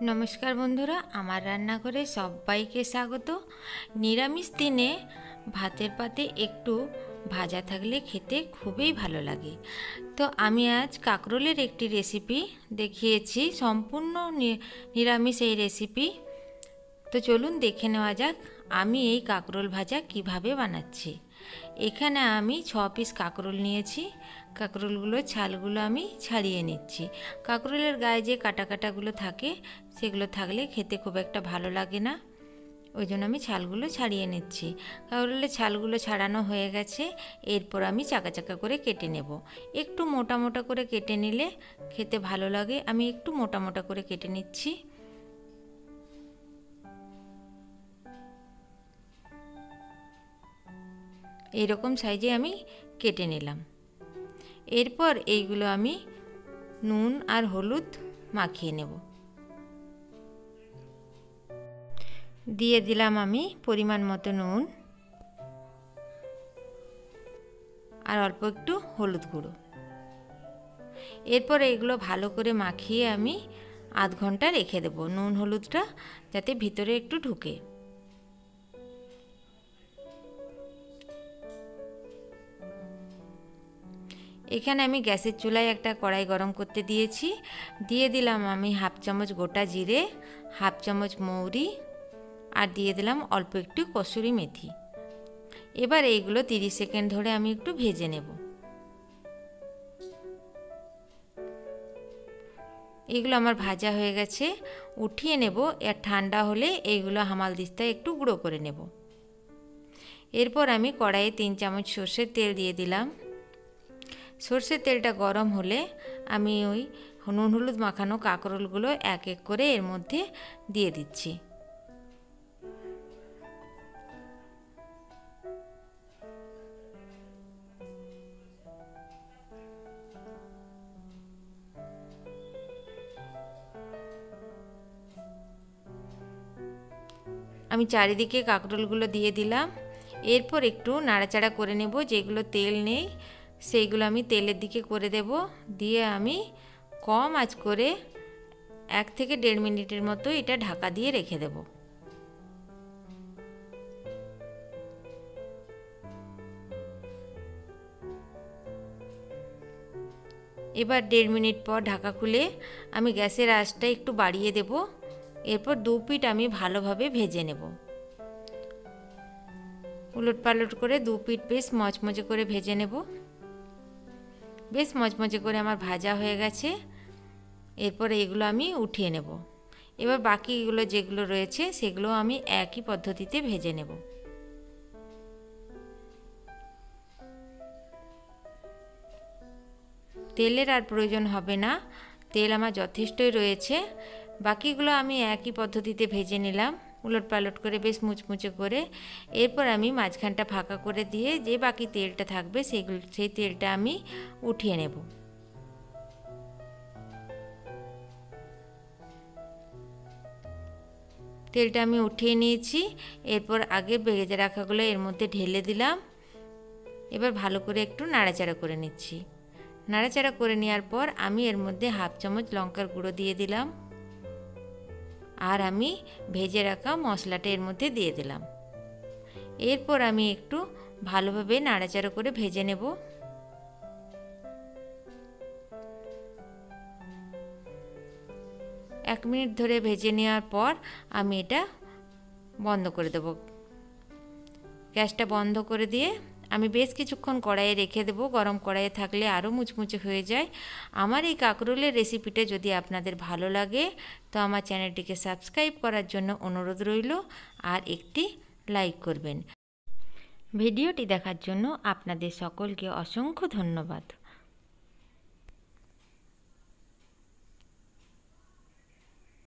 নমস্কার বন্ধুরা, আমার রান্নাঘরে সবাইকে স্বাগত। নিরামিষ দিনে ভাতের পাতে একটু ভাজা থাকলে খেতে খুবই ভালো লাগে। তো আমি আজ কাঁকরোলের একটি রেসিপি দেখিয়েছি, সম্পূর্ণ নিরামিষ এই রেসিপি। তো চলুন দেখে নেওয়া যাক আমি এই কাঁকরোল ভাজা কিভাবে বানাচ্ছি। এখানে আমি 6 পিস কাঁকরোল নিয়েছি। কাঁকরোলগুলোর ছালগুলো আমি ছাড়িয়ে নিচ্ছি। কাঁকরোলের গায়ে যে কাটা কাটাগুলো থাকে সেগুলো থাকলে খেতে খুব একটা ভালো লাগে না, ওই জন্য আমি ছালগুলো ছাড়িয়ে নিচ্ছি। কাঁকরোলের ছালগুলো ছাড়ানো হয়ে গেছে। এরপর আমি চাকা চাকা করে কেটে নেব। একটু মোটা মোটা করে কেটে নিলে খেতে ভালো লাগে। আমি একটু মোটা মোটা করে কেটে নিচ্ছি। এইরকম সাইজে আমি কেটে নিলাম। এরপর এইগুলো আমি নুন আর হলুদ মাখিয়ে নেব। দিয়ে দিলাম আমি পরিমাণ মতো নুন আর অল্প একটু হলুদ গুঁড়ো। এরপর এইগুলো ভালো করে মাখিয়ে আমি আধ ঘন্টা রেখে দেব, নুন হলুদটা যাতে ভিতরে একটু ঢুকে। এখানে আমি গ্যাসের চুলায় একটা কড়াই গরম করতে দিয়েছি। দিয়ে দিলাম আমি হাফ চামচ গোটা জিরে, হাফ চামচ মৌরি আর দিয়ে দিলাম অল্প একটু কসুরি মেথি। এবার এইগুলো 30 সেকেন্ড ধরে আমি একটু ভেজে নেব। এগুলো আমার ভাজা হয়ে গেছে, উঠিয়ে নেব। এর ঠান্ডা হলে এইগুলো হামাল দিস্তায় একটু গুঁড়ো করে নেব। এরপর আমি কড়াইয়ে 3 চামচ সর্ষের তেল দিয়ে দিলাম। সর্ষের তেলটা গরম হলে আমি ওই নুন হলুদ মাখানো কাঁকরোলগুলো এক এক করে এর মধ্যে দিয়ে দিচ্ছি। আমি চারিদিকে কাঁকরোলগুলো দিয়ে দিলাম। এরপর একটু নাড়াচাড়া করে নেব। যেগুলো তেল নেই সেইগুলো আমি তেলের দিকে করে দেব। দিয়ে আমি কম আঁচ করে 1 থেকে 1.5 মিনিটের মতো এটা ঢাকা দিয়ে রেখে দেব। এবার 1.5 মিনিট পর ঢাকা খুলে আমি গ্যাসের আঁচটা একটু বাড়িয়ে দেব। এরপর 2 পিঠ আমি ভালোভাবে ভেজে নেব। উলট পালট করে 2 পিঠ বেশ মচমচে করে ভেজে নেব। বেশ মচমচে করে আমার ভাজা হয়ে গেছে। এরপর এগুলো আমি উঠিয়ে নেব। এবার বাকিগুলো যেগুলো রয়েছে সেগুলো আমি একই পদ্ধতিতে ভেজে নেব। তেলের আর প্রয়োজন হবে না, তেল আমার যথেষ্টই রয়েছে। বাকিগুলো আমি একই পদ্ধতিতে ভেজে নিলাম, উলট পালট করে বেশ মুচমুচে করে। এরপর আমি মাঝখানটা ফাঁকা করে দিয়ে যে বাকি তেলটা থাকবে সেই তেলটা আমি উঠিয়ে নেব। তেলটা আমি উঠিয়ে নিয়েছি। এরপর আগে ভেজে রাখাগুলো এর মধ্যে ঢেলে দিলাম। এবার ভালো করে একটু নাড়াচাড়া করে নিচ্ছি। নাড়াচাড়া করে নেওয়ার পর আমি এর মধ্যে হাফ চামচ লঙ্কার গুঁড়ো দিয়ে দিলাম আর আমি ভেজে রাখা মশলাটা এর মধ্যে দিয়ে দিলাম। এরপর আমি একটু ভালোভাবে নাড়াচাড়া করে ভেজে নেব। এক মিনিট ধরে ভেজে নেওয়ার পর আমি এটা বন্ধ করে দেব। গ্যাসটা বন্ধ করে দিয়ে আমি বেশ কিছুক্ষণ কড়াইয়ে রেখে দেবো। গরম কড়াইয়ে থাকলে আরও মুচমুচে হয়ে যায়। আমার এই কাঁকরোলের রেসিপিটা যদি আপনাদের ভালো লাগে তো আমার চ্যানেলটিকে সাবস্ক্রাইব করার জন্য অনুরোধ রইল আর একটি লাইক করবেন। ভিডিওটি দেখার জন্য আপনাদের সকলকে অসংখ্য ধন্যবাদ।